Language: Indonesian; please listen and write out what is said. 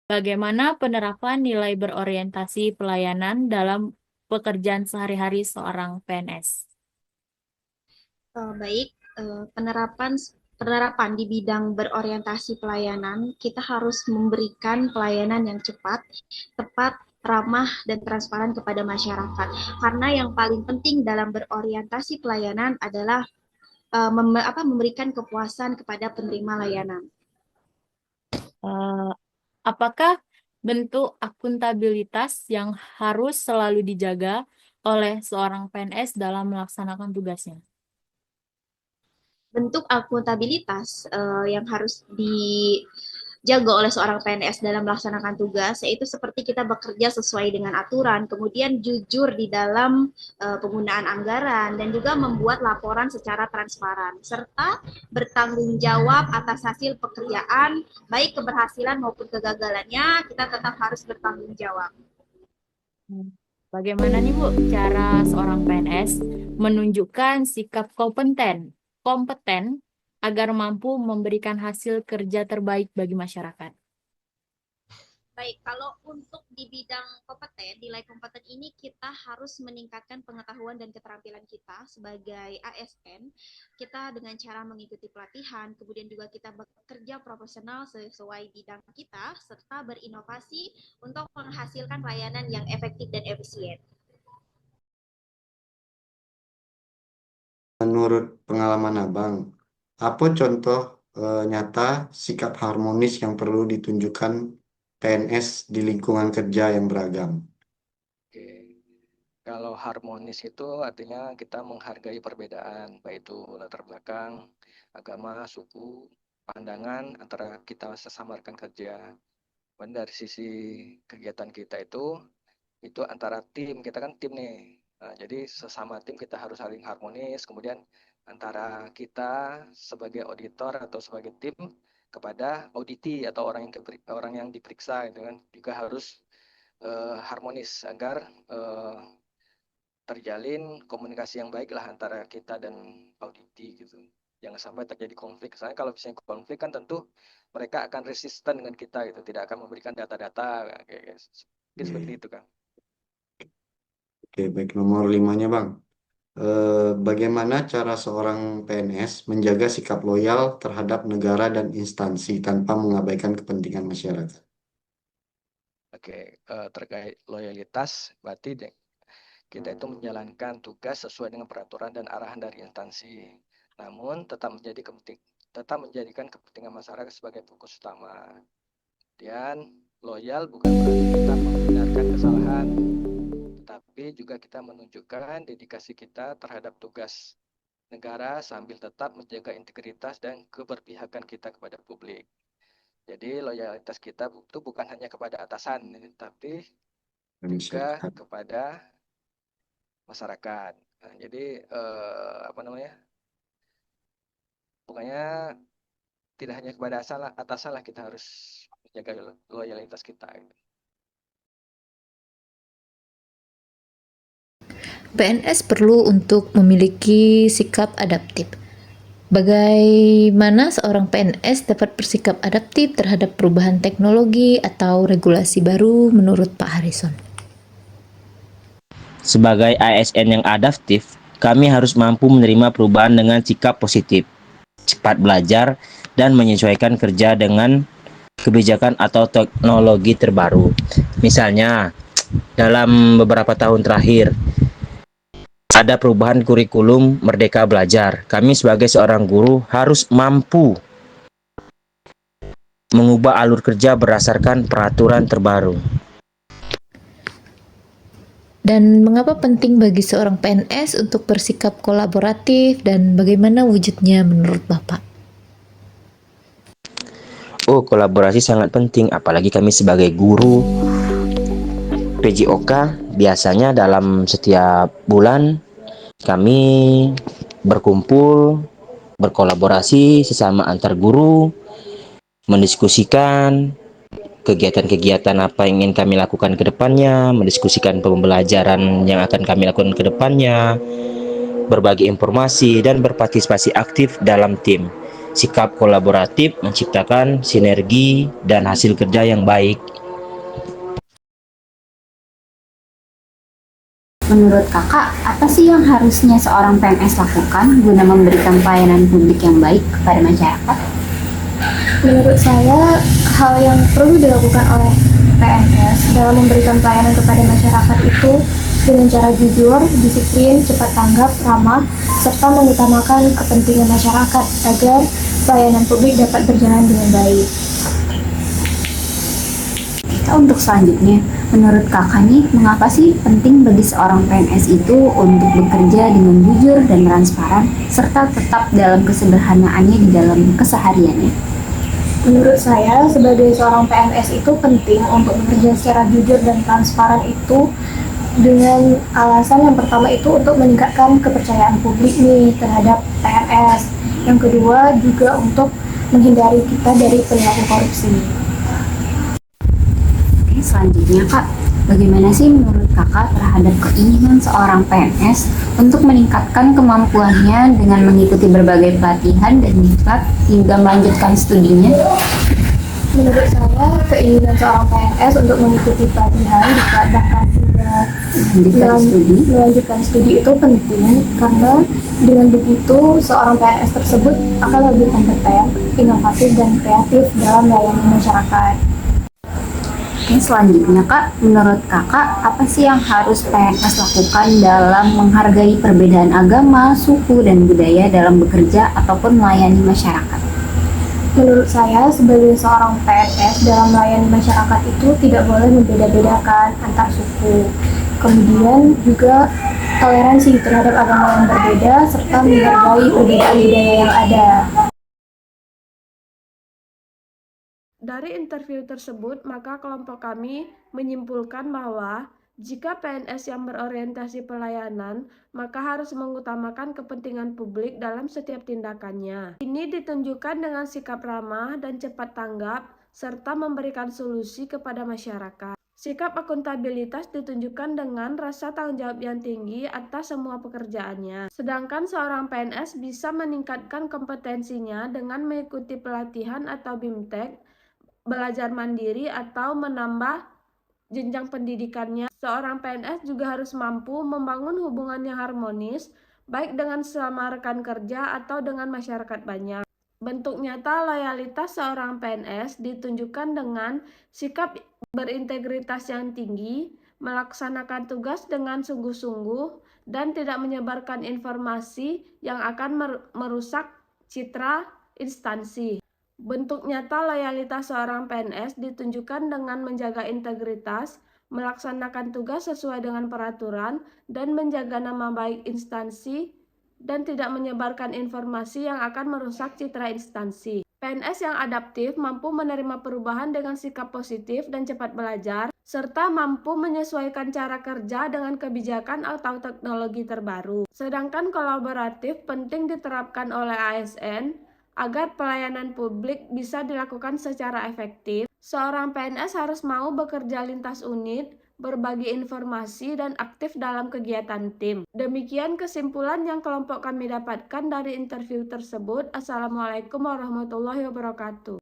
Bagaimana penerapan nilai berorientasi pelayanan dalam pekerjaan sehari-hari seorang PNS? Baik, penerapan penerapan di bidang berorientasi pelayanan, kita harus memberikan pelayanan yang cepat, tepat, ramah, dan transparan kepada masyarakat. Karena yang paling penting dalam berorientasi pelayanan adalah memberikan kepuasan kepada penerima layanan. Eh, apakah bentuk akuntabilitas yang harus selalu dijaga oleh seorang PNS dalam melaksanakan tugasnya? Bentuk akuntabilitas yang harus dijaga oleh seorang PNS dalam melaksanakan tugas, yaitu seperti kita bekerja sesuai dengan aturan, kemudian jujur di dalam penggunaan anggaran, dan juga membuat laporan secara transparan, serta bertanggung jawab atas hasil pekerjaan, baik keberhasilan maupun kegagalannya, kita tetap harus bertanggung jawab. Hmm. Bagaimana nih Bu cara seorang PNS menunjukkan sikap kompeten agar mampu memberikan hasil kerja terbaik bagi masyarakat? Baik, kalau untuk di bidang kompeten, nilai kompeten ini kita harus meningkatkan pengetahuan dan keterampilan kita sebagai ASN. Kita dengan cara mengikuti pelatihan, kemudian juga kita bekerja profesional sesuai bidang kita, serta berinovasi untuk menghasilkan layanan yang efektif dan efisien. Menurut pengalaman Abang, apa contoh nyata sikap harmonis yang perlu ditunjukkan PNS di lingkungan kerja yang beragam? Oke. Kalau harmonis itu artinya kita menghargai perbedaan, baik itu latar belakang, agama, suku, pandangan antara kita sesama rekan kerja. Dan dari sisi kegiatan kita itu antara tim, kita kan tim nih. Nah, jadi sesama tim kita harus saling harmonis. Kemudian antara kita sebagai auditor atau sebagai tim kepada auditi atau orang yang diperiksa itu kan juga harus harmonis agar terjalin komunikasi yang baik lah antara kita dan auditi gitu. Jangan sampai terjadi konflik. Soalnya kalau misalnya konflik kan tentu mereka akan resisten dengan kita gitu, tidak akan memberikan data-data kayak seperti Oke, itu kan. Oke, baik nomor limanya Bang. Bagaimana cara seorang PNS menjaga sikap loyal terhadap negara dan instansi tanpa mengabaikan kepentingan masyarakat? Oke, terkait loyalitas berarti kita itu menjalankan tugas sesuai dengan peraturan dan arahan dari instansi. Namun tetap menjadikan kepentingan masyarakat sebagai fokus utama. Dan loyal bukan berarti kita membenarkan kesalahan, tapi juga kita menunjukkan dedikasi kita terhadap tugas negara sambil tetap menjaga integritas dan keberpihakan kita kepada publik. Jadi loyalitas kita itu bukan hanya kepada atasan, tapi juga Masyarakat. kepada masyarakat. Nah, jadi apa namanya? Pokoknya tidak hanya kepada atasan lah kita harus menjaga loyalitas kita. Gitu. PNS perlu untuk memiliki sikap adaptif. Bagaimana seorang PNS dapat bersikap adaptif terhadap perubahan teknologi atau regulasi baru menurut Pak Harrison? Sebagai ASN yang adaptif, kami harus mampu menerima perubahan dengan sikap positif, cepat belajar, dan menyesuaikan kerja dengan kebijakan atau teknologi terbaru. Misalnya, dalam beberapa tahun terakhir, ada perubahan kurikulum Merdeka Belajar. Kami sebagai seorang guru harus mampu mengubah alur kerja berdasarkan peraturan terbaru. Dan mengapa penting bagi seorang PNS untuk bersikap kolaboratif dan bagaimana wujudnya menurut Bapak? Oh, kolaborasi sangat penting, apalagi kami sebagai guru PJOK. Biasanya dalam setiap bulan kami berkumpul, berkolaborasi sesama antar guru, mendiskusikan kegiatan-kegiatan apa yang ingin kami lakukan ke depannya, mendiskusikan pembelajaran yang akan kami lakukan ke depannya, berbagi informasi, dan berpartisipasi aktif dalam tim. sikap kolaboratif menciptakan sinergi dan hasil kerja yang baik. Menurut kakak, apa sih yang harusnya seorang PNS lakukan guna memberikan pelayanan publik yang baik kepada masyarakat? Menurut saya, hal yang perlu dilakukan oleh PNS dalam memberikan pelayanan kepada masyarakat itu dengan cara jujur, disiplin, cepat tanggap, ramah, serta mengutamakan kepentingan masyarakat agar pelayanan publik dapat berjalan dengan baik. Untuk selanjutnya, menurut kakak nih, mengapa sih penting bagi seorang PNS itu untuk bekerja dengan jujur dan transparan, serta tetap dalam kesederhanaannya di dalam kesehariannya? Menurut saya, sebagai seorang PNS itu penting untuk bekerja secara jujur dan transparan itu dengan alasan yang pertama itu untuk meningkatkan kepercayaan publik nih terhadap PNS. Yang kedua juga untuk menghindari kita dari perilaku korupsi. Oke, selanjutnya Kak, bagaimana sih menurut kakak terhadap keinginan seorang PNS untuk meningkatkan kemampuannya dengan mengikuti berbagai pelatihan dan diklat hingga melanjutkan studinya? Menurut saya, keinginan seorang PNS untuk mengikuti pelatihan, diklat bahkan hingga melanjutkan studi itu penting karena dengan begitu seorang PNS tersebut akan lebih kompeten, inovatif, dan kreatif dalam melayani masyarakat. Oke, selanjutnya Kak, menurut kakak apa sih yang harus PNS lakukan dalam menghargai perbedaan agama, suku, dan budaya dalam bekerja ataupun melayani masyarakat? Menurut saya, sebagai seorang PNS dalam melayani masyarakat itu tidak boleh membeda-bedakan antar suku. Kemudian juga toleransi terhadap agama yang berbeda serta menghargai perbedaan budaya yang ada. Dari interview tersebut, maka kelompok kami menyimpulkan bahwa jika PNS yang berorientasi pelayanan, maka harus mengutamakan kepentingan publik dalam setiap tindakannya. Ini ditunjukkan dengan sikap ramah dan cepat tanggap, serta memberikan solusi kepada masyarakat. Sikap akuntabilitas ditunjukkan dengan rasa tanggung jawab yang tinggi atas semua pekerjaannya. Sedangkan seorang PNS bisa meningkatkan kompetensinya dengan mengikuti pelatihan atau BIMTEK, belajar mandiri, atau menambah jenjang pendidikannya. Seorang PNS juga harus mampu membangun hubungan yang harmonis, baik dengan sesama rekan kerja atau dengan masyarakat banyak. Bentuk nyata loyalitas seorang PNS ditunjukkan dengan sikap berintegritas yang tinggi, melaksanakan tugas dengan sungguh-sungguh, dan tidak menyebarkan informasi yang akan merusak citra instansi. Bentuk nyata loyalitas seorang PNS ditunjukkan dengan menjaga integritas, melaksanakan tugas sesuai dengan peraturan, dan menjaga nama baik instansi, dan tidak menyebarkan informasi yang akan merusak citra instansi. PNS yang adaptif mampu menerima perubahan dengan sikap positif dan cepat belajar, serta mampu menyesuaikan cara kerja dengan kebijakan atau teknologi terbaru. Sedangkan kolaboratif penting diterapkan oleh ASN agar pelayanan publik bisa dilakukan secara efektif. Seorang PNS harus mau bekerja lintas unit, berbagi informasi, dan aktif dalam kegiatan tim. Demikian kesimpulan yang kelompok kami dapatkan dari interview tersebut. Assalamualaikum warahmatullahi wabarakatuh.